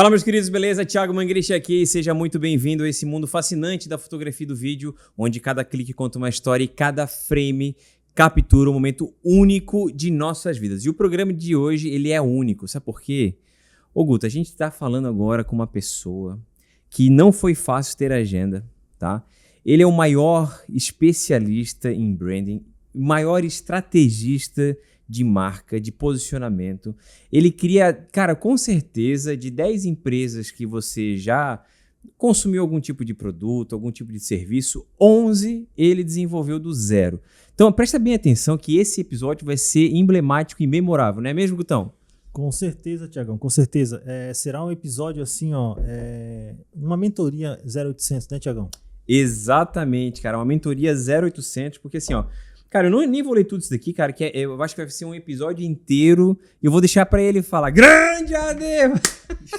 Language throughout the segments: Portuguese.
Fala, meus queridos, beleza? Thiago Mangrich aqui, seja muito bem-vindo a esse mundo fascinante da fotografia e do vídeo, onde cada clique conta uma história e cada frame captura um momento único de nossas vidas. E o programa de hoje, ele é único, sabe por quê? Ô Guto, a gente tá falando agora com uma pessoa que não foi fácil ter agenda, tá? Ele é o maior especialista em branding, maior estrategista de marca, de posicionamento. Ele cria, cara, com certeza, de 10 empresas que você já consumiu algum tipo de produto, algum tipo de serviço, 11 ele desenvolveu do zero. Então, presta bem atenção que esse episódio vai ser emblemático e memorável, não é mesmo, Gutão? Com certeza, Thiagão, com certeza. Será um episódio assim, ó, uma mentoria 0800, né, Thiagão? Exatamente, cara, uma mentoria 0800, porque assim, ó, cara, eu nem vou ler tudo isso daqui, cara, que eu acho que vai ser um episódio inteiro e eu vou deixar pra ele falar. Grande Ade!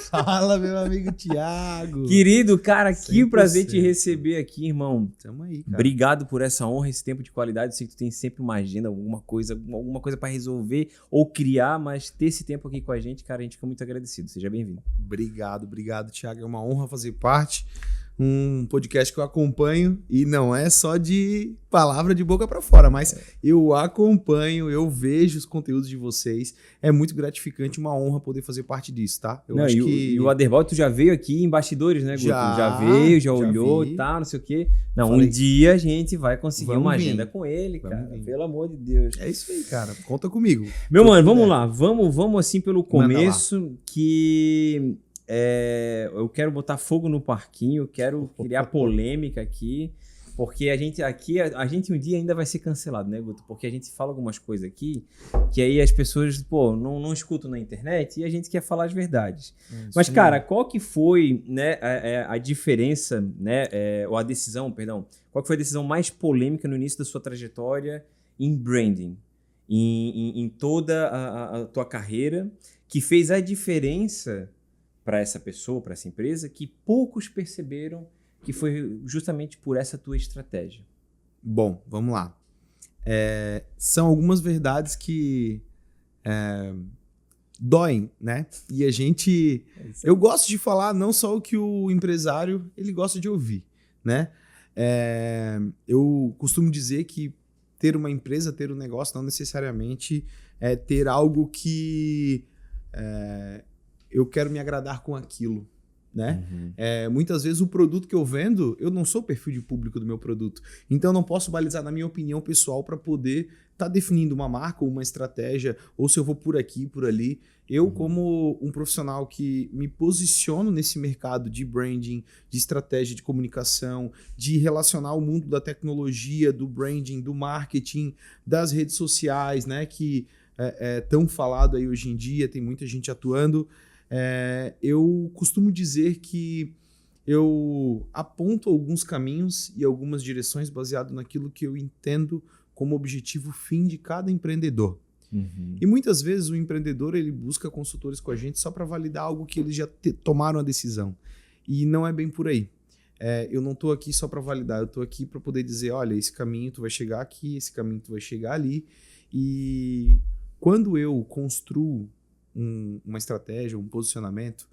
Fala, meu amigo Thiago. Querido, cara, que 100%. prazer te receber aqui, irmão. Tamo aí, cara. Obrigado por essa honra, esse tempo de qualidade. Eu sei que tu tem sempre uma agenda, alguma coisa pra resolver ou criar, mas ter esse tempo aqui com a gente, cara, a gente fica muito agradecido. Seja bem-vindo. Obrigado, Thiago. É uma honra fazer parte. Um podcast que eu acompanho e não é só de palavra de boca para fora, mas eu acompanho, eu vejo os conteúdos de vocês. É muito gratificante, uma honra poder fazer parte disso, tá? Eu acho e o Aderbal, tu já veio aqui em bastidores, né, Guto? Já veio, já olhou e tal, não sei o quê. Não, falei, um dia a gente vai conseguir uma agenda com ele, cara. Pelo amor de Deus. É isso aí, cara. Conta comigo. Meu mano, vamos lá. Vamos assim pelo começo, que... eu quero botar fogo no parquinho, quero criar polêmica aqui, porque a gente um dia ainda vai ser cancelado, né, Guto? Porque a gente fala algumas coisas aqui que aí as pessoas, não escutam na internet e a gente quer falar as verdades. Mas, cara, qual que foi, né, a diferença, né, ou a decisão, perdão, qual que foi a decisão mais polêmica no início da sua trajetória em branding, em toda a tua carreira, que fez a diferença para essa pessoa, para essa empresa, que poucos perceberam que foi justamente por essa tua estratégia? Bom, vamos lá. São algumas verdades que doem, né? E a gente... Eu gosto de falar não só o que o empresário ele gosta de ouvir, né? Eu costumo dizer que ter uma empresa, ter um negócio, não necessariamente é ter algo que... eu quero me agradar com aquilo, né? Muitas vezes o produto que eu vendo, eu não sou o perfil de público do meu produto. Então eu não posso balizar na minha opinião pessoal para poder estar definindo uma marca ou uma estratégia, ou se eu vou por aqui, por ali. Eu, como um profissional que me posiciono nesse mercado de branding, de estratégia de comunicação, de relacionar o mundo da tecnologia, do branding, do marketing, das redes sociais, né? Que é tão falado aí hoje em dia, tem muita gente atuando. Eu costumo dizer que eu aponto alguns caminhos e algumas direções baseado naquilo que eu entendo como objetivo fim de cada empreendedor. E muitas vezes o empreendedor ele busca consultores com a gente só para validar algo que eles já tomaram a decisão. E não é bem por aí. Eu não estou aqui só para validar, eu estou aqui para poder dizer, olha, esse caminho tu vai chegar aqui, esse caminho tu vai chegar ali. E quando eu construo uma estratégia, um posicionamento,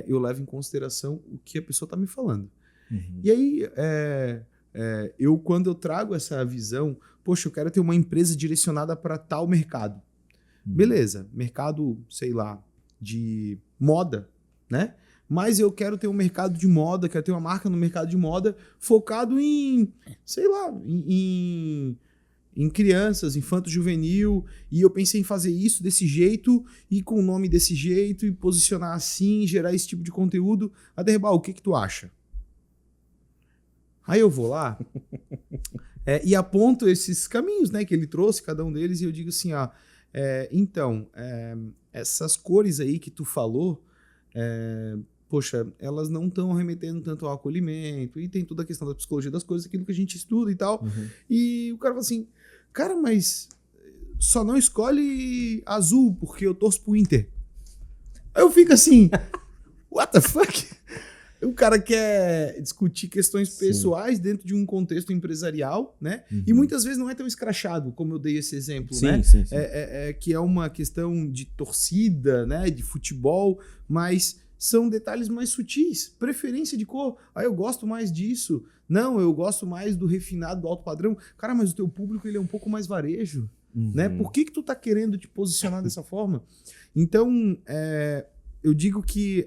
eu levo em consideração o que a pessoa está me falando. E aí, quando eu trago essa visão, poxa, eu quero ter uma empresa direcionada para tal mercado. Beleza, mercado, sei lá, de moda, né? Mas eu quero ter um mercado de moda, quero ter uma marca no mercado de moda focado em, sei lá, em crianças, infanto-juvenil, e eu pensei em fazer isso desse jeito, e com o nome desse jeito, e posicionar assim, gerar esse tipo de conteúdo. Aderbal, o que tu acha? Aí eu vou lá e aponto esses caminhos, né, que ele trouxe, cada um deles, e eu digo assim, essas cores aí que tu falou, poxa, elas não estão remetendo tanto ao acolhimento, e tem toda a questão da psicologia das coisas, aquilo que a gente estuda e tal. E o cara fala assim, cara, mas só não escolhe azul, porque eu torço pro Inter. Aí eu fico assim, what the fuck? O cara quer discutir questões pessoais dentro de um contexto empresarial, né? E muitas vezes não é tão escrachado, como eu dei esse exemplo, né? Sim. Que é uma questão de torcida, né? De futebol, mas são detalhes mais sutis. Preferência de cor. Eu gosto mais disso. Não, eu gosto mais do refinado, do alto padrão. Cara, mas o teu público ele é um pouco mais varejo. Né? Por que tu tá querendo te posicionar dessa forma? Então, eu digo que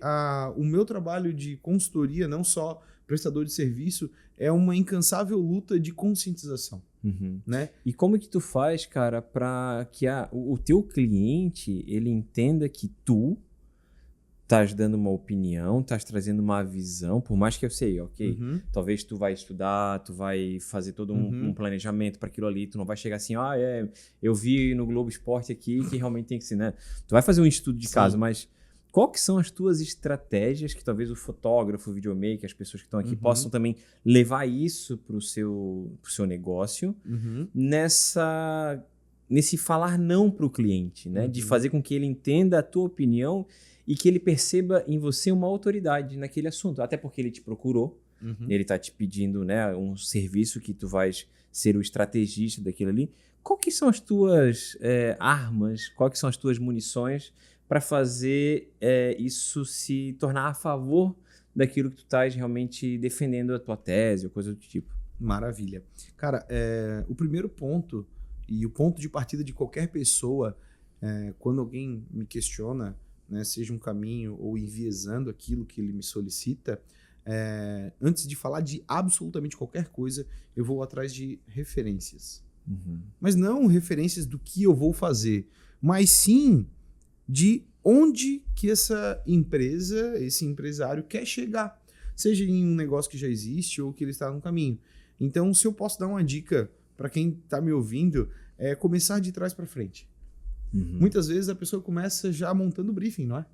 o meu trabalho de consultoria, não só prestador de serviço, é uma incansável luta de conscientização. Né? E como que tu faz, cara, para que o teu cliente ele entenda que tu estás dando uma opinião, estás trazendo uma visão, por mais que eu sei, ok? Talvez tu vai estudar, tu vai fazer todo um planejamento para aquilo ali, tu não vai chegar assim, eu vi no Globo Esporte aqui que realmente tem que ser, né? Tu vai fazer um estudo de caso, mas qual que são as tuas estratégias que talvez o fotógrafo, o videomaker, as pessoas que estão aqui possam também levar isso para o seu negócio nesse falar não para o cliente, né? De fazer com que ele entenda a tua opinião e que ele perceba em você uma autoridade naquele assunto. Até porque ele te procurou, ele está te pedindo, né, um serviço que tu vais ser o estrategista daquilo ali. Qual que são as tuas armas, quais que são as tuas munições para fazer isso se tornar a favor daquilo que tu estás realmente defendendo a tua tese ou coisa do tipo? Maravilha. Cara, o primeiro ponto e o ponto de partida de qualquer pessoa, quando alguém me questiona, né, seja um caminho ou enviesando aquilo que ele me solicita, antes de falar de absolutamente qualquer coisa, eu vou atrás de referências. Mas não referências do que eu vou fazer, mas sim de onde que essa empresa, esse empresário quer chegar, seja em um negócio que já existe ou que ele está no caminho. Então, se eu posso dar uma dica para quem está me ouvindo, é começar de trás para frente. Muitas vezes a pessoa começa já montando o briefing, não é?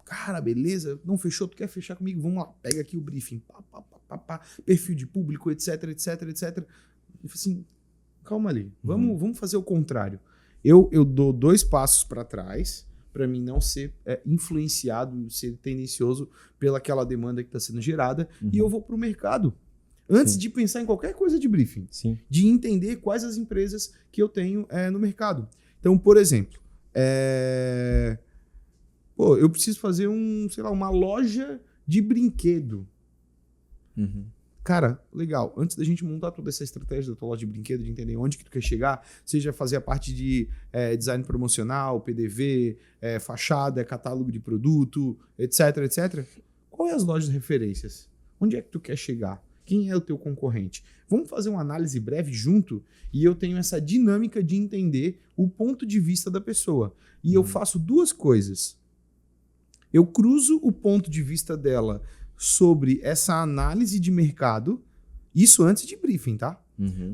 Cara, beleza, não fechou, tu quer fechar comigo? Vamos lá, pega aqui o briefing, perfil de público, etc, etc, etc. Eu falei assim, calma ali, vamos fazer o contrário. Eu dou 2 passos para trás, para mim não ser influenciado, ser tendencioso pelaquela demanda que está sendo gerada, e eu vou para o mercado. Antes de pensar em qualquer coisa de briefing, de entender quais as empresas que eu tenho no mercado. Então, por exemplo, eu preciso fazer uma loja de brinquedo. Cara, legal. Antes da gente montar toda essa estratégia da tua loja de brinquedo, de entender onde que tu quer chegar, seja fazer a parte de design promocional, PDV, fachada, catálogo de produto, etc, etc. Qual é as lojas de referências? Onde é que tu quer chegar? Quem é o teu concorrente? Vamos fazer uma análise breve junto e eu tenho essa dinâmica de entender o ponto de vista da pessoa. E eu faço 2 coisas. Eu cruzo o ponto de vista dela sobre essa análise de mercado, isso antes de briefing, tá?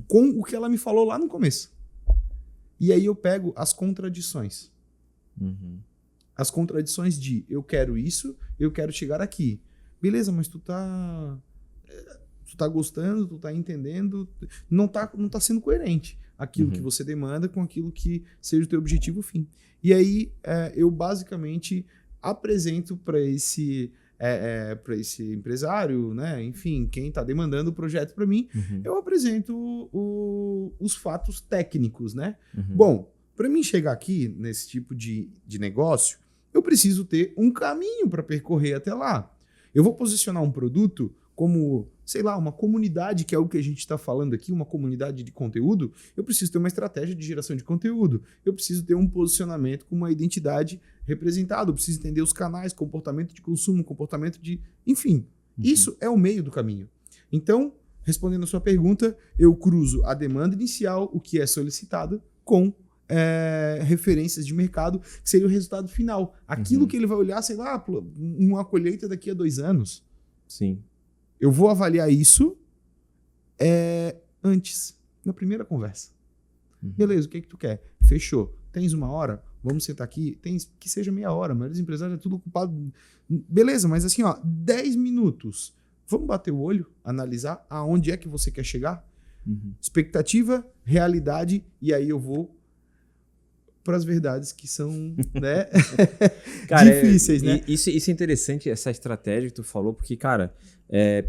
Com o que ela me falou lá no começo. E aí eu pego as contradições. As contradições de eu quero isso, eu quero chegar aqui. Beleza, mas tu tá gostando, tu tá entendendo, não tá sendo coerente aquilo que você demanda com aquilo que seja o teu objetivo fim. E aí eu basicamente apresento para esse empresário, né? Enfim, quem está demandando o projeto para mim, eu apresento os fatos técnicos, né? Bom, para mim chegar aqui nesse tipo de negócio, eu preciso ter um caminho para percorrer até lá. Eu vou posicionar um produto como, sei lá, uma comunidade, que é o que a gente está falando aqui, uma comunidade de conteúdo. Eu preciso ter uma estratégia de geração de conteúdo. Eu preciso ter um posicionamento com uma identidade representada. Eu preciso entender os canais, comportamento de consumo, comportamento de... Enfim, isso é o meio do caminho. Então, respondendo a sua pergunta, eu cruzo a demanda inicial, o que é solicitado, com referências de mercado, que seria o resultado final. Aquilo que ele vai olhar, sei lá, uma colheita daqui a 2 anos. Sim. Eu vou avaliar isso antes, na primeira conversa. Beleza, o que tu quer? Fechou. Tens 1 hora? Vamos sentar aqui. Tens que seja meia hora. A maioria dos empresários é tudo ocupado. Beleza, mas assim, 10 minutos. Vamos bater o olho, analisar aonde é que você quer chegar? Expectativa, realidade, e aí eu vou para as verdades que são, né, cara, difíceis, né? Isso é interessante, essa estratégia que tu falou, porque, cara,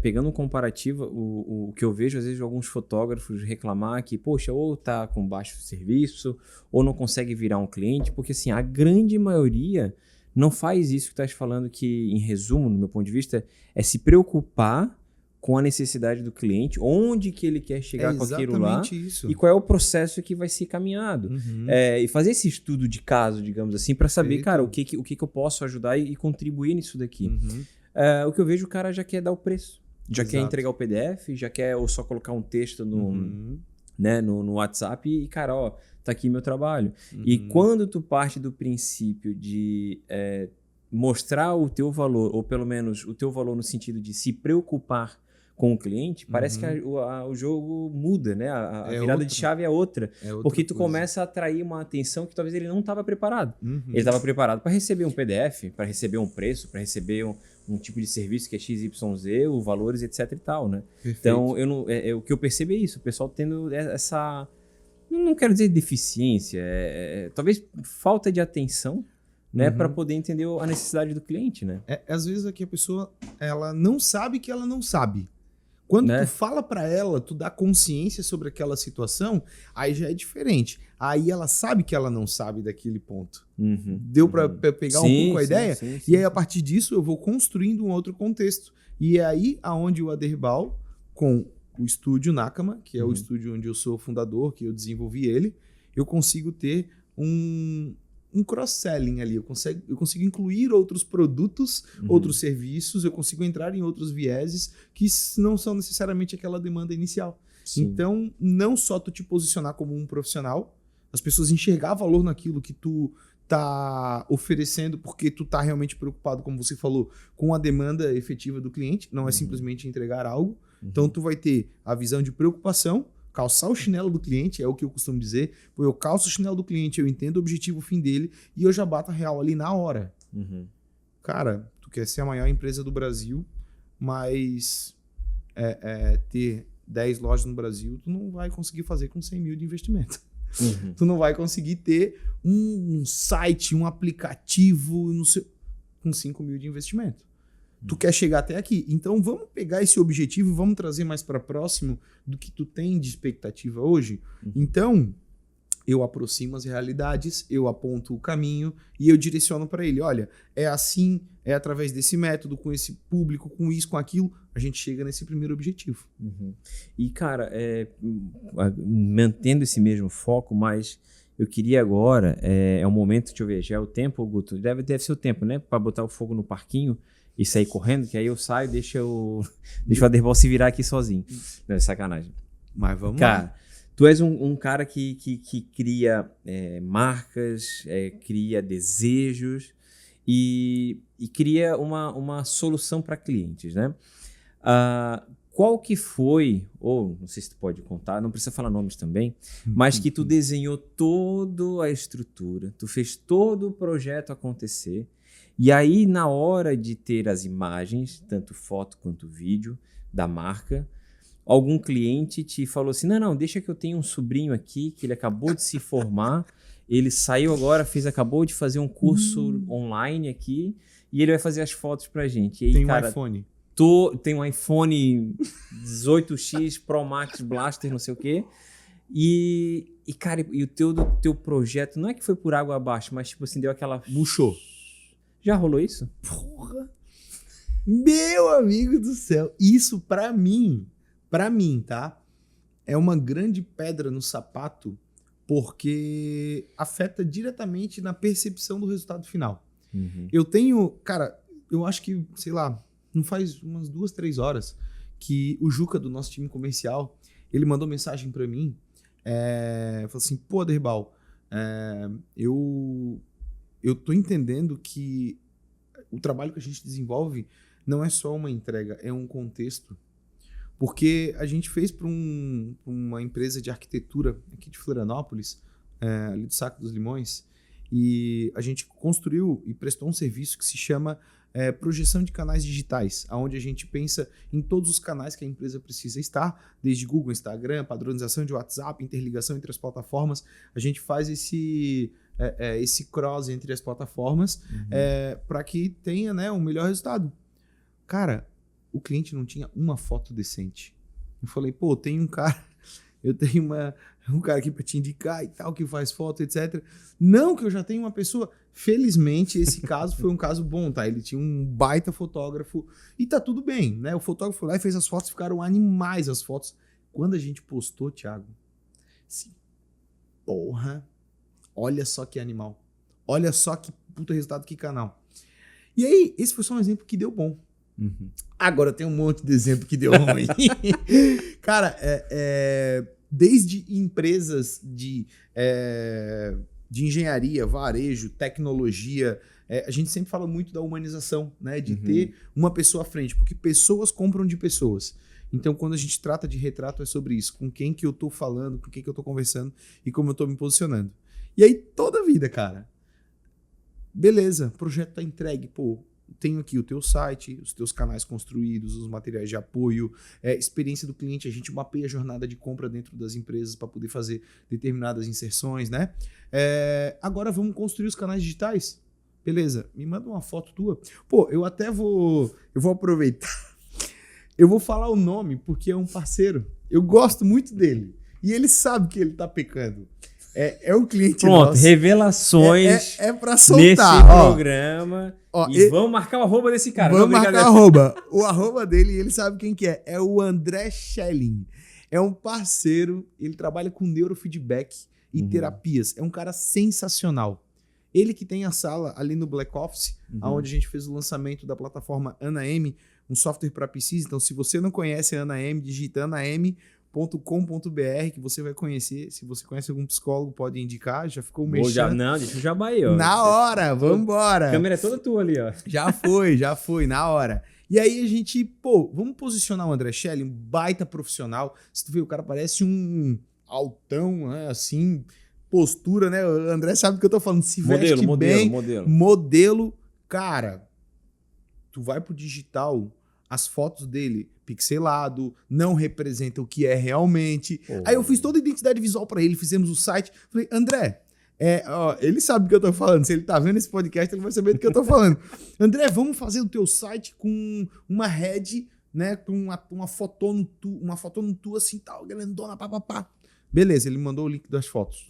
pegando um comparativo, o que eu vejo, às vezes, alguns fotógrafos reclamar que, poxa, ou tá com baixo serviço, ou não consegue virar um cliente, porque, assim, a grande maioria não faz isso que tu estás falando, que, em resumo, no meu ponto de vista, é se preocupar com a necessidade do cliente, onde que ele quer chegar com aquilo lá, isso. e qual é o processo que vai ser caminhado. E fazer esse estudo de caso, digamos assim, para saber, cara, o que eu posso ajudar e contribuir nisso daqui. O que eu vejo, o cara já quer dar o preço, já quer entregar o PDF, já quer ou só colocar um texto no WhatsApp e, cara, ó, tá aqui meu trabalho. E quando tu parte do princípio de mostrar o teu valor, ou pelo menos o teu valor no sentido de se preocupar com o cliente, parece que o jogo muda, né? A virada de chave é outra. Porque tu começa a atrair uma atenção que talvez ele não estava preparado. Ele estava preparado para receber um PDF, para receber um preço, para receber um tipo de serviço que é XYZ, os valores, etc e tal, né? Perfeito. Então, o que eu percebo é isso. O pessoal tendo essa... Não quero dizer deficiência, talvez falta de atenção, né, para poder entender a necessidade do cliente, né? Às vezes aqui a pessoa, ela não sabe que ela não sabe. Quando tu fala para ela, tu dá consciência sobre aquela situação, aí já é diferente. Aí ela sabe que ela não sabe daquele ponto. Deu para pegar um pouco a ideia? Sim. E aí, a partir disso, eu vou construindo um outro contexto. E é aí aonde o Aderbal, com o estúdio Nakama, que é o estúdio onde eu sou fundador, que eu desenvolvi ele, eu consigo ter um cross-selling ali. Eu consigo incluir outros produtos, outros serviços, eu consigo entrar em outros vieses que não são necessariamente aquela demanda inicial. Sim. Então, não só tu te posicionar como um profissional, as pessoas enxergar valor naquilo que tu tá oferecendo, porque tu tá realmente preocupado, como você falou, com a demanda efetiva do cliente, não é simplesmente entregar algo. Então, tu vai ter a visão de preocupação, calçar o chinelo do cliente, é o que eu costumo dizer. Pô, eu calço o chinelo do cliente, eu entendo o objetivo, o fim dele, e eu já bato a real ali na hora. Cara, tu quer ser a maior empresa do Brasil, mas ter 10 lojas no Brasil, tu não vai conseguir fazer com 100 mil de investimento. Tu não vai conseguir ter um site, um aplicativo com 5 mil de investimento. Tu quer chegar até aqui. Então, vamos pegar esse objetivo e vamos trazer mais para próximo do que tu tem de expectativa hoje. Então, eu aproximo as realidades, eu aponto o caminho e eu direciono para ele. Olha, é assim, é através desse método, com esse público, com isso, com aquilo, a gente chega nesse primeiro objetivo. E, cara, mantendo esse mesmo foco, mas eu queria agora, é um momento, deixa eu ver, já é o tempo, Guto? Deve ser o tempo, né? Para botar o fogo no parquinho e sair correndo, que aí eu saio e deixa o Aderbal se virar aqui sozinho. Não é sacanagem. Mas vamos cara, lá. Tu és um cara que cria marcas, cria desejos e cria uma solução para clientes, né? Qual que foi, ou não sei se tu pode contar, não precisa falar nomes também, mas que tu desenhou toda a estrutura, tu fez todo o projeto acontecer, e aí na hora de ter as imagens, tanto foto quanto vídeo da marca, algum cliente te falou assim, não, deixa que eu tenho um sobrinho aqui, que ele acabou de se formar, ele saiu agora, acabou de fazer um curso online aqui, e ele vai fazer as fotos pra gente. E aí, tem cara, um iPhone. Tem um iPhone 18X Pro Max Blaster, não sei o quê, e cara, e o teu projeto, não é que foi por água abaixo, mas tipo assim, deu aquela... Murchou. Já rolou isso? Porra! Meu amigo do céu! Isso pra mim, tá? É uma grande pedra no sapato, porque afeta diretamente na percepção do resultado final. Eu tenho, cara, eu acho que, sei lá, não faz umas 2, 3 horas que o Juca do nosso time comercial, ele mandou mensagem pra mim, falou assim, pô, Aderbal, eu tô entendendo que o trabalho que a gente desenvolve não é só uma entrega, é um contexto. Porque a gente fez para uma empresa de arquitetura aqui de Florianópolis, ali do Saco dos Limões, e a gente construiu e prestou um serviço que se chama projeção de canais digitais, onde a gente pensa em todos os canais que a empresa precisa estar, desde Google, Instagram, padronização de WhatsApp, interligação entre as plataformas. A gente faz esse cross entre as plataformas para que tenha, né, um melhor resultado. Cara, o cliente não tinha uma foto decente. Eu falei, pô, tem um cara eu tenho um cara aqui para te indicar e tal, que faz foto, etc. Não que eu já tenho uma pessoa. Felizmente, esse caso foi um caso bom, tá? Ele tinha um baita fotógrafo e tá tudo bem, né? O fotógrafo foi lá e fez as fotos, ficaram animais as fotos. Quando a gente postou, Thiago, assim, porra, olha só que animal. Olha só que puta resultado, que canal. E aí, esse foi só um exemplo que deu bom. Agora tem um monte de exemplo que deu ruim. Cara, desde empresas de engenharia, varejo, tecnologia, a gente sempre fala muito da humanização, né? De ter uma pessoa à frente, porque pessoas compram de pessoas. Então, quando a gente trata de retrato, é sobre isso. Com quem que eu tô falando, com quem que eu tô conversando e como eu tô me posicionando. E aí, toda a vida, cara. Beleza, o projeto tá entregue, pô. Tenho aqui o teu site, os teus canais construídos, os materiais de apoio, experiência do cliente. A gente mapeia a jornada de compra dentro das empresas para poder fazer determinadas inserções, né? Agora vamos construir os canais digitais. Beleza, me manda uma foto tua. Pô, eu vou aproveitar. Eu vou falar o nome porque é um parceiro. Eu gosto muito dele. E ele sabe que ele tá pecando. É um cliente Pronto, nosso. Revelações pra soltar. nesse programa. Vamos marcar o arroba desse cara. Vamos marcar o arroba. O arroba dele, ele sabe quem que é. É o André Schelling. É um parceiro, ele trabalha com neurofeedback e terapias. É um cara sensacional. Ele que tem a sala ali no Black Office, onde a gente fez o lançamento da plataforma Ana M, um software para PCs. Então, se você não conhece a Ana M, digita anam.com.br que você vai conhecer. Se você conhece algum psicólogo, pode indicar. Já ficou mexendo. Não, deixa eu jabá aí, ó. Na hora, vambora. A câmera é toda tua ali, ó. Já foi, na hora. E aí a gente, vamos posicionar o André Schelling, um baita profissional. Se tu vê, o cara parece um altão, né, assim, postura, né? O André sabe do que eu tô falando. Se veste bem. Modelo. Cara, tu vai pro digital, as fotos dele pixelado, não representa o que é realmente. Aí eu fiz toda a identidade visual para ele, fizemos o site. Falei, André, ele sabe do que eu tô falando. Se ele tá vendo esse podcast, ele vai saber do que eu tô falando. André, vamos fazer o teu site com uma head, né? Com uma fotona tua assim, tal, grandona, papapá. Beleza, ele mandou o link das fotos.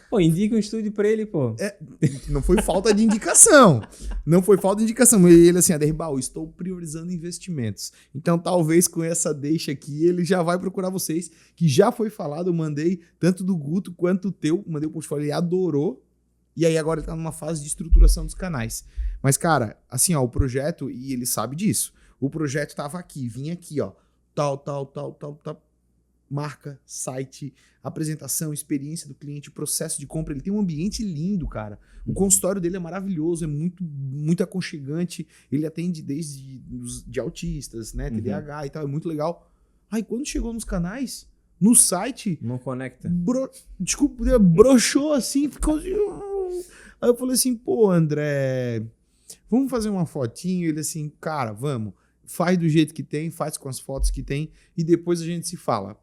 Pô, indica um estúdio pra ele, pô. Não foi falta de indicação. Não foi falta de indicação. Ele assim, Aderbal, estou priorizando investimentos. Então, talvez com essa deixa aqui, ele já vai procurar vocês, que já foi falado, eu mandei tanto do Guto quanto o teu, mandei o portfólio, ele adorou. E aí agora ele tá numa fase de estruturação dos canais. Mas, cara, assim, ó, o projeto, e ele sabe disso, o projeto tava aqui, vinha aqui, ó, tal. Marca, site, apresentação, experiência do cliente, processo de compra. Ele tem um ambiente lindo, cara. O consultório dele é maravilhoso, é muito, muito aconchegante. Ele atende desde de autistas, né, TDAH e tal, é muito legal. Aí quando chegou nos canais, no site... Não conecta. Broxou assim, ficou assim... Aí eu falei assim, pô, André, vamos fazer uma fotinho? Ele assim, cara, vamos. Faz do jeito que tem, faz com as fotos que tem e depois a gente se fala.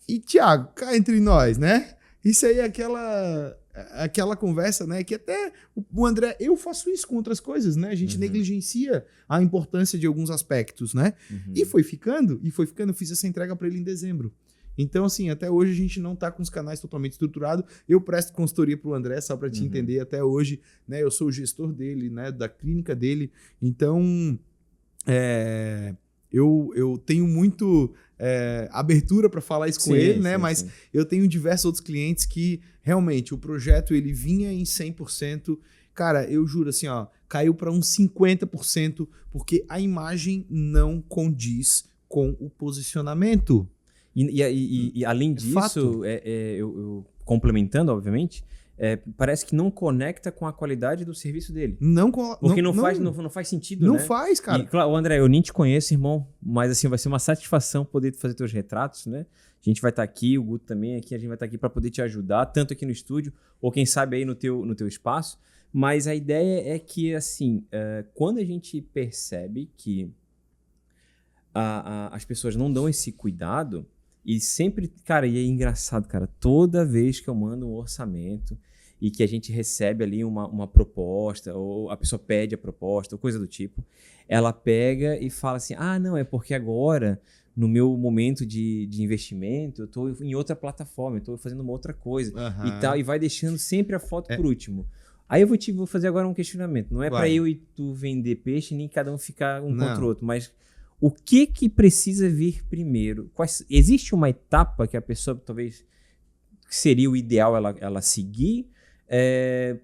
E, Thiago, cá entre nós, né? Isso aí é aquela conversa, né? Que até o André, eu faço isso com outras coisas, né? A gente negligencia a importância de alguns aspectos, né? E foi ficando, eu fiz essa entrega para ele em dezembro. Então, assim, até hoje a gente não tá com os canais totalmente estruturados. Eu presto consultoria pro André, só para te entender, até hoje, né? Eu sou o gestor dele, né? Da clínica dele. Então, eu tenho muito abertura para falar isso com ele, né? Mas eu tenho diversos outros clientes que realmente o projeto ele vinha em 100%. Cara, eu juro assim, ó, caiu para uns 50% porque a imagem não condiz com o posicionamento. E além disso, eu complementando, obviamente, parece que não conecta com a qualidade do serviço dele. Porque não faz sentido, não né? Não faz, cara. E, claro, André, eu nem te conheço, irmão, mas assim, vai ser uma satisfação poder fazer teus retratos, né? A gente vai estar aqui, o Guto também aqui, a gente vai estar aqui para poder te ajudar, tanto aqui no estúdio, ou quem sabe aí no teu espaço. Mas a ideia é que, assim, quando a gente percebe que as pessoas não dão esse cuidado, e sempre, cara, e é engraçado, cara, toda vez que eu mando um orçamento e que a gente recebe ali uma proposta, ou a pessoa pede a proposta, ou coisa do tipo, ela pega e fala assim, não, é porque agora no meu momento de investimento, eu tô em outra plataforma, eu tô fazendo uma outra coisa e tal, e vai deixando sempre a foto por último. Aí vou fazer agora um questionamento. Não é para eu e tu vender peixe, nem cada um ficar um contra o outro, mas o que precisa vir primeiro? Existe uma etapa que a pessoa talvez seria o ideal ela seguir?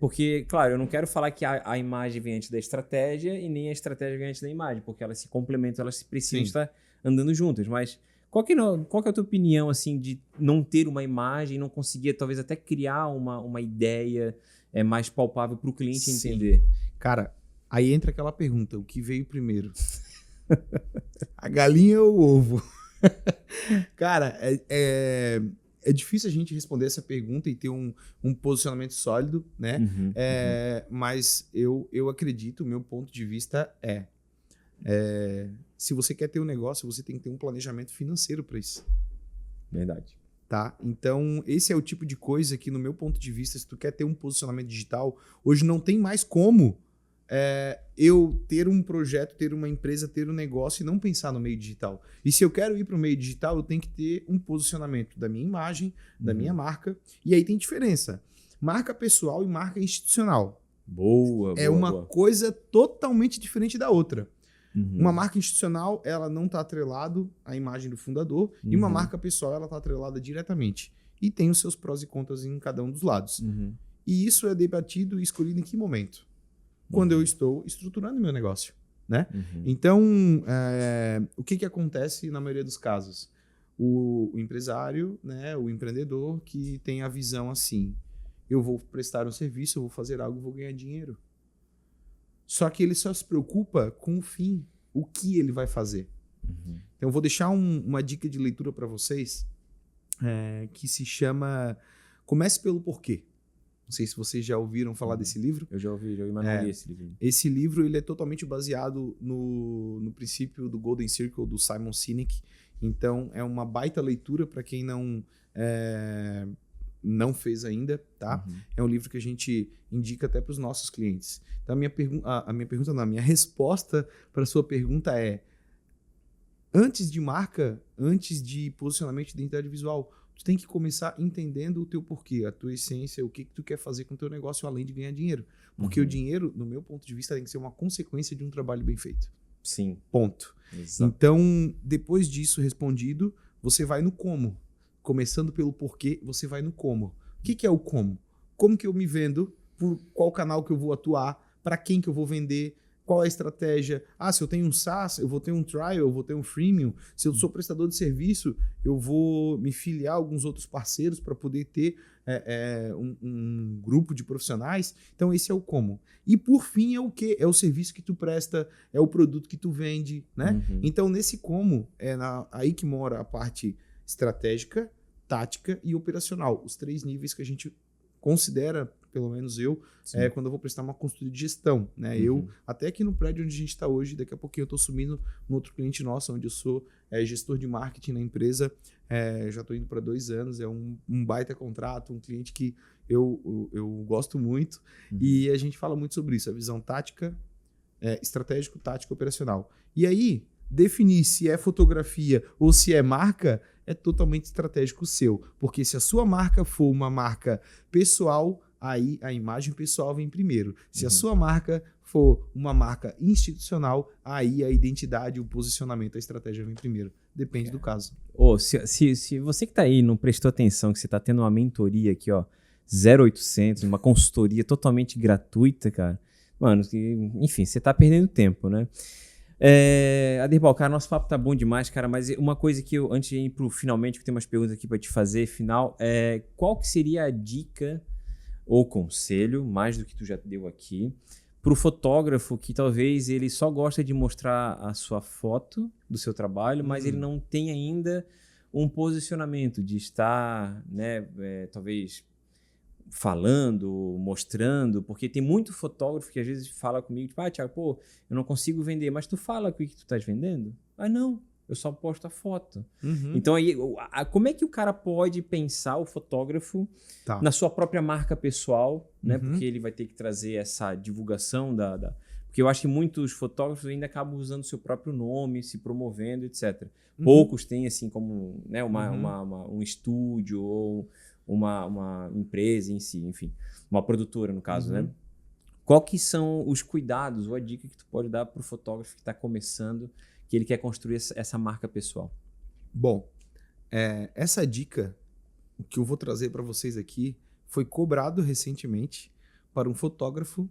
Porque, claro, eu não quero falar que a imagem vem antes da estratégia e nem a estratégia vem antes da imagem, porque elas se complementam, elas precisam estar andando juntas. Mas qual que é a tua opinião, assim, de não ter uma imagem, não conseguir talvez até criar uma ideia mais palpável para o cliente entender? Cara, aí entra aquela pergunta, o que veio primeiro? A galinha ou o ovo? Cara, é difícil a gente responder essa pergunta e ter um posicionamento sólido, né? Mas eu acredito, o meu ponto de vista se você quer ter um negócio, você tem que ter um planejamento financeiro para isso. Verdade. Tá? Então, esse é o tipo de coisa que, no meu ponto de vista, se tu quer ter um posicionamento digital, hoje não tem mais como eu ter um projeto, ter uma empresa, ter um negócio e não pensar no meio digital. E se eu quero ir para o meio digital, eu tenho que ter um posicionamento da minha imagem, da minha marca. E aí tem diferença. Marca pessoal e marca institucional. Boa. Uma coisa totalmente diferente da outra. Uma marca institucional, ela não está atrelado à imagem do fundador, e uma marca pessoal, ela está atrelada diretamente. E tem os seus prós e contras em cada um dos lados. E isso é debatido e escolhido em que momento? Quando eu estou estruturando meu negócio, né? Então, o que acontece na maioria dos casos? O empresário, né, o empreendedor que tem a visão assim, eu vou prestar um serviço, eu vou fazer algo, eu vou ganhar dinheiro. Só que ele só se preocupa com o fim, o que ele vai fazer. Então, eu vou deixar uma dica de leitura para vocês que se chama Comece pelo Porquê. Não sei se vocês já ouviram falar desse livro. Eu já ouvi, mas não li esse livro. Esse livro ele é totalmente baseado no princípio do Golden Circle, do Simon Sinek. Então, é uma baita leitura para quem não fez ainda, tá? É um livro que a gente indica até para os nossos clientes. Então, a minha resposta para a sua pergunta é: antes de marca, antes de posicionamento de identidade visual, tu tem que começar entendendo o teu porquê, a tua essência, o que tu quer fazer com o teu negócio além de ganhar dinheiro. Porque o dinheiro, no meu ponto de vista, tem que ser uma consequência de um trabalho bem feito. Sim. Ponto. Exato. Então, depois disso respondido, você vai no como. Começando pelo porquê, você vai no como. O que é o como? Como que eu me vendo? Por qual canal que eu vou atuar? Para quem que eu vou vender? Qual é a estratégia? Se eu tenho um SaaS, eu vou ter um trial, eu vou ter um freemium. Se eu sou prestador de serviço, eu vou me filiar a alguns outros parceiros para poder ter um grupo de profissionais. Então, esse é o como. E, por fim, é o quê? É o serviço que tu presta, é o produto que tu vende, né? Então, nesse como, aí que mora a parte estratégica, tática e operacional. Os 3 níveis que a gente considera, pelo menos eu, quando eu vou prestar uma consultoria de gestão, né? Eu, até aqui no prédio onde a gente está hoje, daqui a pouquinho eu estou subindo um outro cliente nosso, onde eu sou gestor de marketing na empresa, já estou indo para 2 anos, é um baita contrato, um cliente que eu gosto muito, e a gente fala muito sobre isso, a visão tática, estratégico, tático, operacional. E aí, definir se é fotografia ou se é marca é totalmente estratégico seu, porque se a sua marca for uma marca pessoal, aí a imagem pessoal vem primeiro. Se a sua marca for uma marca institucional, aí a identidade, o posicionamento, a estratégia vem primeiro. Depende do caso. Se você que tá aí não prestou atenção, que você tá tendo uma mentoria aqui, ó, 0800, uma consultoria totalmente gratuita, cara, mano, enfim, você tá perdendo tempo, né? Aderbal, cara, nosso papo tá bom demais, cara, mas uma coisa que eu, antes de ir pro finalmente, que eu tenho umas perguntas aqui pra te fazer, final, qual que seria a dica ou conselho, mais do que tu já deu aqui, pro fotógrafo que talvez ele só gosta de mostrar a sua foto do seu trabalho, mas ele não tem ainda um posicionamento de estar, né, talvez falando, mostrando, porque tem muito fotógrafo que às vezes fala comigo, tipo, Thiago, pô, eu não consigo vender, mas tu fala o que tu estás vendendo? Não, eu só posto a foto. Então aí, como é que o cara pode pensar, o fotógrafo, na sua própria marca pessoal, né? Porque ele vai ter que trazer essa divulgação porque Porque eu acho que muitos fotógrafos ainda acabam usando o seu próprio nome, se promovendo, etc. Poucos têm, assim, como, né, um estúdio ou uma empresa em si, enfim. Uma produtora, no caso, né? Qual que são os cuidados ou a dica que tu pode dar para o fotógrafo que está começando, que ele quer construir essa marca pessoal? Bom, essa dica que eu vou trazer para vocês aqui foi cobrado recentemente para um fotógrafo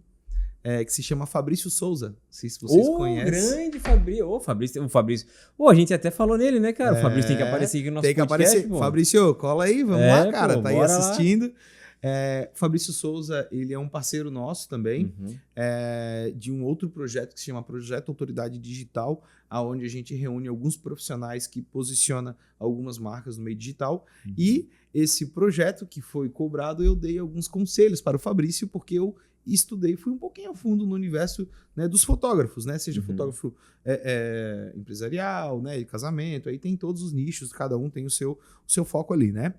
que se chama Fabrício Souza. Não sei se vocês conhecem. Grande Fabrício. O Fabrício. A gente até falou nele, né, cara? O Fabrício tem que aparecer aqui no nosso podcast. Tem que aparecer. Pô. Fabrício, cola aí, vamos lá, cara. Pô, tá aí assistindo. Fabrício Souza, ele é um parceiro nosso também, de um outro projeto que se chama Projeto Autoridade Digital, onde a gente reúne alguns profissionais que posiciona algumas marcas no meio digital. E esse projeto que foi cobrado, eu dei alguns conselhos para o Fabrício, porque eu estudei, fui um pouquinho a fundo no universo, né, dos fotógrafos, né? Seja fotógrafo empresarial, né, de casamento, aí tem todos os nichos, cada um tem o seu foco ali, né?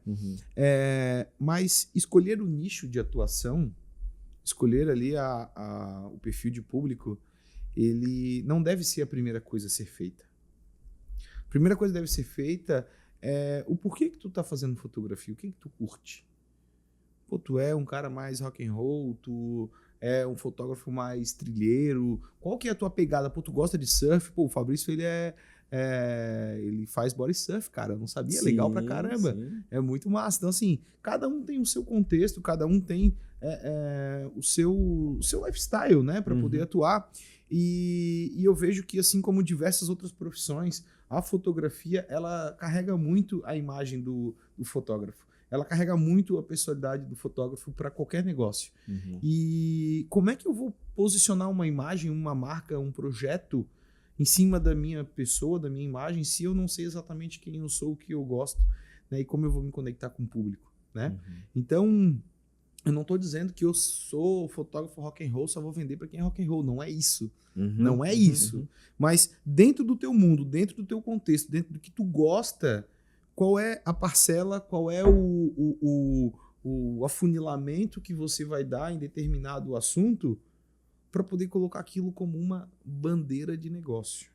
Mas escolher o nicho de atuação, escolher ali o perfil de público, ele não deve ser a primeira coisa a ser feita. A primeira coisa que deve ser feita é o porquê que tu tá fazendo fotografia, o que tu curte. Pô, tu é um cara mais rock and roll, tu é um fotógrafo mais trilheiro, qual que é a tua pegada? Pô, tu gosta de surf? Pô, o Fabrício, ele faz body surf, cara, eu não sabia, legal pra caramba. Sim. É muito massa. Então, assim, cada um tem o seu contexto, cada um tem o seu lifestyle, né, pra poder atuar. E eu vejo que, assim como diversas outras profissões, a fotografia, ela carrega muito a imagem do fotógrafo. Ela carrega muito a personalidade do fotógrafo para qualquer negócio. E como é que eu vou posicionar uma imagem, uma marca, um projeto em cima da minha pessoa, da minha imagem, se eu não sei exatamente quem eu sou, o que eu gosto, né? E como eu vou me conectar com o público, né? Então, eu não estou dizendo que eu sou fotógrafo rock and roll, só vou vender para quem é rock and roll. Não é isso. Não é isso. Mas dentro do teu mundo, dentro do teu contexto, dentro do que tu gosta, qual é a parcela, qual é o afunilamento que você vai dar em determinado assunto para poder colocar aquilo como uma bandeira de negócio.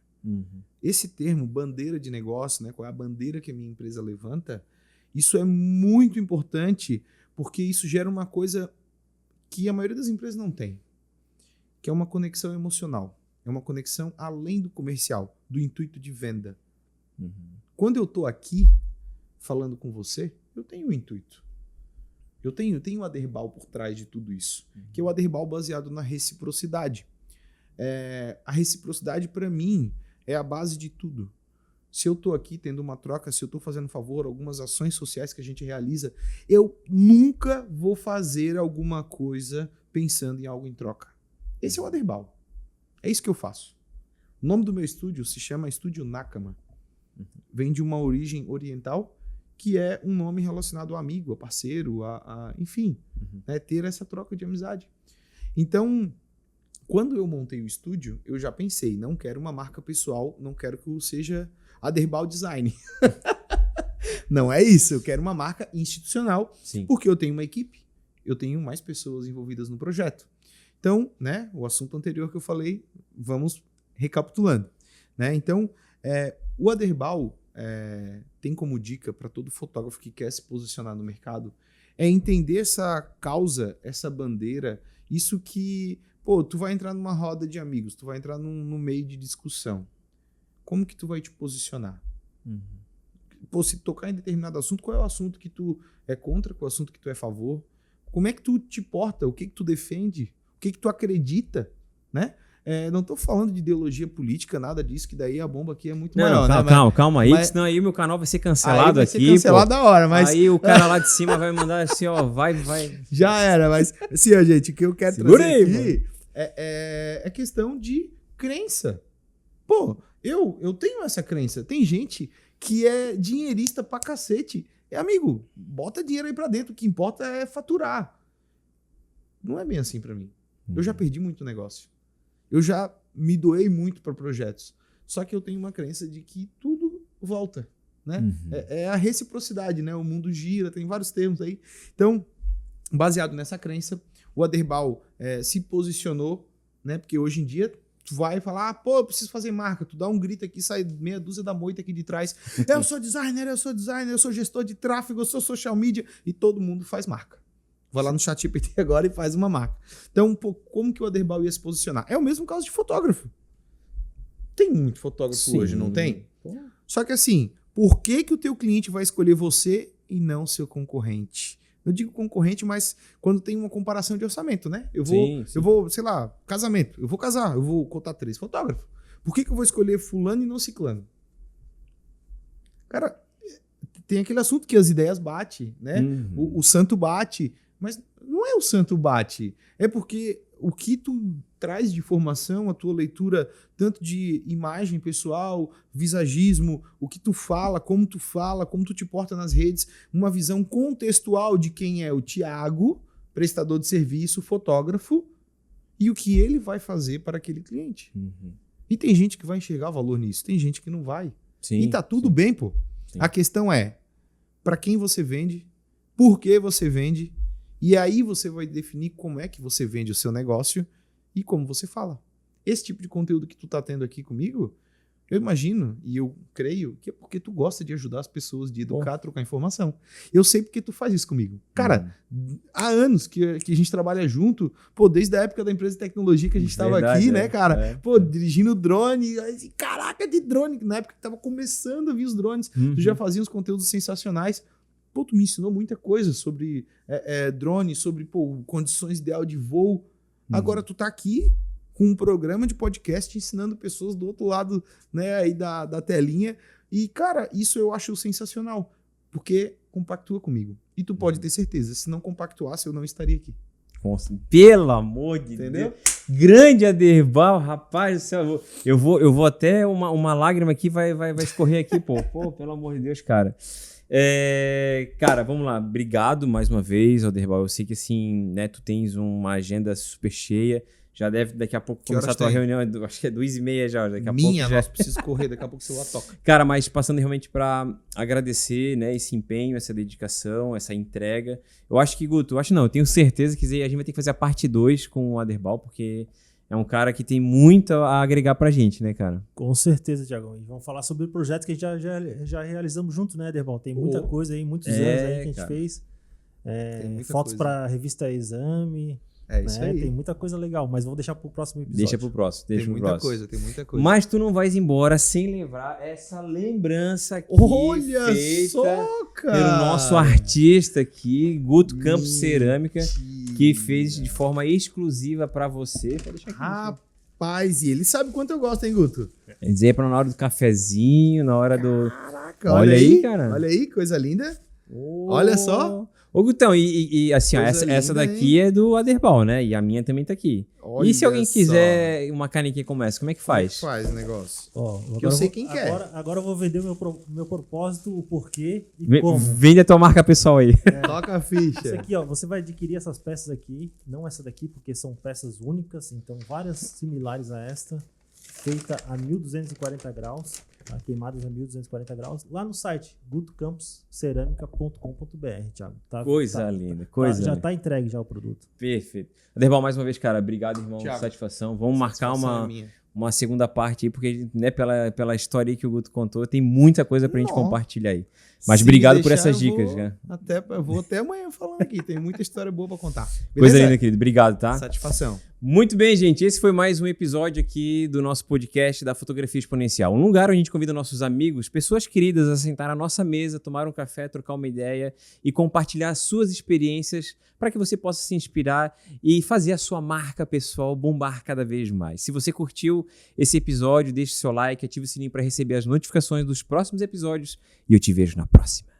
Esse termo, bandeira de negócio, né, qual é a bandeira que a minha empresa levanta, isso é muito importante porque isso gera uma coisa que a maioria das empresas não tem, que é uma conexão emocional. É uma conexão além do comercial, do intuito de venda. Quando eu estou aqui falando com você, eu tenho um intuito. Eu tenho o Aderbal por trás de tudo isso, que é o Aderbal baseado na reciprocidade. A reciprocidade, para mim, é a base de tudo. Se eu estou aqui tendo uma troca, se eu estou fazendo favor, algumas ações sociais que a gente realiza, eu nunca vou fazer alguma coisa pensando em algo em troca. Esse é o Aderbal. É isso que eu faço. O nome do meu estúdio se chama Estúdio Nakama. Vem de uma origem oriental, que é um nome relacionado a amigo, a parceiro, enfim, né, ter essa troca de amizade. Então, quando eu montei o estúdio, eu já pensei, não quero uma marca pessoal, não quero que seja Aderbal Design. Não é isso, eu quero uma marca institucional, porque eu tenho uma equipe, eu tenho mais pessoas envolvidas no projeto. Então, né, o assunto anterior que eu falei, vamos recapitulando. Né? Então, o Aderbal tem como dica para todo fotógrafo que quer se posicionar no mercado, é entender essa causa, essa bandeira, isso que, pô, tu vai entrar numa roda de amigos, tu vai entrar no meio de discussão. Como que tu vai te posicionar? Pô, se tocar em determinado assunto, qual é o assunto que tu é contra, qual é o assunto que tu é a favor? Como é que tu te porta? O que que tu defende? O que que tu acredita? Né? Não estou falando de ideologia política, nada disso, que daí a bomba aqui é muito maior. Calma aí, senão aí o meu canal vai ser cancelado aqui. Vai ser cancelado da hora, mas... Aí o cara lá de cima vai mandar assim, ó, vai... Já era, mas assim, ó, gente, o que eu quero trazer aqui é questão de crença. Pô, eu tenho essa crença. Tem gente que é dinheirista pra cacete. Amigo, bota dinheiro aí pra dentro, o que importa é faturar. Não é bem assim pra mim. Eu já perdi muito negócio. Eu já me doei muito para projetos. Só que eu tenho uma crença de que tudo volta, né? É a reciprocidade, né? O mundo gira, tem vários termos aí. Então, baseado nessa crença, o Aderbal se posicionou né? Porque hoje em dia tu vai falar, pô, eu preciso fazer marca. Tu dá um grito aqui, sai meia dúzia da moita aqui de trás. Eu sou designer, eu sou gestor de tráfego, eu sou social media. E todo mundo faz marca. Vai lá no ChatGPT agora e faz uma marca. Então, pô, como que o Aderbal ia se posicionar? É o mesmo caso de fotógrafo. Tem muito fotógrafo hoje, não tem? Só que assim, por que que o teu cliente vai escolher você e não seu concorrente? Eu digo concorrente, mas quando tem uma comparação de orçamento, né? Eu vou, sei lá, casamento. Eu vou casar, eu vou contar 3 fotógrafos. Por que que eu vou escolher fulano e não ciclano? Cara, tem aquele assunto que as ideias batem, né? O santo bate. Mas não é o santo bate. É porque o que tu traz de informação, a tua leitura, tanto de imagem pessoal, visagismo, o que tu fala, como tu te porta nas redes, uma visão contextual de quem é o Thiago, prestador de serviço, fotógrafo, e o que ele vai fazer para aquele cliente. E tem gente que vai enxergar valor nisso, tem gente que não vai. E tá tudo bem, pô. A questão é, para quem você vende, por que você vende, e aí você vai definir como é que você vende o seu negócio e como você fala. Esse tipo de conteúdo que tu tá tendo aqui comigo, eu imagino e eu creio que é porque tu gosta de ajudar as pessoas, de educar, trocar informação. Eu sei porque tu faz isso comigo. Cara, há anos que a gente trabalha junto, pô, desde a época da empresa de tecnologia que a gente tava aqui, né, cara? Pô, dirigindo drone, caraca, de drone, na época que tava começando a vir os drones, tu já fazia uns conteúdos sensacionais. Pô, tu me ensinou muita coisa sobre drone, sobre condições ideal de voo. Agora tu tá aqui com um programa de podcast ensinando pessoas do outro lado, né, aí da telinha. E, cara, isso eu acho sensacional, porque compactua comigo. E tu pode ter certeza, se não compactuasse, eu não estaria aqui. Pelo amor de Deus. Grande Aderbal, rapaz do céu. Eu vou até uma lágrima aqui vai escorrer aqui, pô. Pô, pelo amor de Deus, cara. Cara, vamos lá. Obrigado mais uma vez, Aderbal. Eu sei que assim, né, tu tens uma agenda super cheia. Já deve daqui a pouco começar a tua reunião. Acho que é 2h30 já. Daqui a pouco nós precisamos correr, daqui a pouco o celular toca. Cara, mas passando realmente para agradecer, né, esse empenho, essa dedicação, essa entrega. Eu acho que, Guto, eu tenho certeza que a gente vai ter que fazer a parte 2 com o Aderbal, porque é um cara que tem muito a agregar pra gente, né, cara? Com certeza, Thiagão. E vamos falar sobre o projeto que a gente já realizamos junto, né, Aderbal? Tem muita coisa aí, muitos anos aí que a gente fez. Fotos para a revista Exame. É isso aí. Tem muita coisa legal, mas vamos deixar pro próximo episódio. Deixa pro próximo. Tem muita coisa. Mas tu não vais embora sem levar essa lembrança aqui. Olha feita só, cara! pelo nosso artista aqui, Guto Campos Cerâmica, que fez de forma exclusiva pra você. Pode deixar aqui. Rapaz, e ele sabe quanto eu gosto, hein, Guto? Quer dizer, na hora do cafezinho, na hora do... Caraca, olha aí, cara. Olha aí, coisa linda. Olha só. Ô, Gutão, e assim, ó, essa daqui é do Aderbal, né? E a minha também tá aqui. Olha e se alguém quiser uma canequinha como essa, como é que faz? Como é que faz o negócio? Que eu sei quem quer. Agora eu vou vender o meu propósito, o porquê e como. Vende a tua marca pessoal aí. Toca a ficha. Isso aqui, ó, você vai adquirir essas peças aqui, não essa daqui, porque são peças únicas, então várias similares a esta, feita a 1240 graus. Queimadas a 1240 graus, lá no site gutocamposceramica.com.br, Thiago. Coisa linda, já tá entregue já o produto. Perfeito. Aderbal, mais uma vez, cara, obrigado, irmão, Thiago, satisfação. Vamos marcar uma segunda parte aí, porque, né, pela história aí que o Guto contou, tem muita coisa pra gente compartilhar aí. Mas obrigado por essas dicas, né? Eu vou até amanhã falando aqui, tem muita história boa pra contar. Beleza? Coisa linda, querido. Obrigado, tá? Satisfação. Muito bem, gente. Esse foi mais um episódio aqui do nosso podcast da Fotografia Exponencial. Um lugar onde a gente convida nossos amigos, pessoas queridas, a sentar à nossa mesa, tomar um café, trocar uma ideia e compartilhar suas experiências para que você possa se inspirar e fazer a sua marca pessoal bombar cada vez mais. Se você curtiu esse episódio, deixe seu like, ative o sininho para receber as notificações dos próximos episódios e eu te vejo na próxima.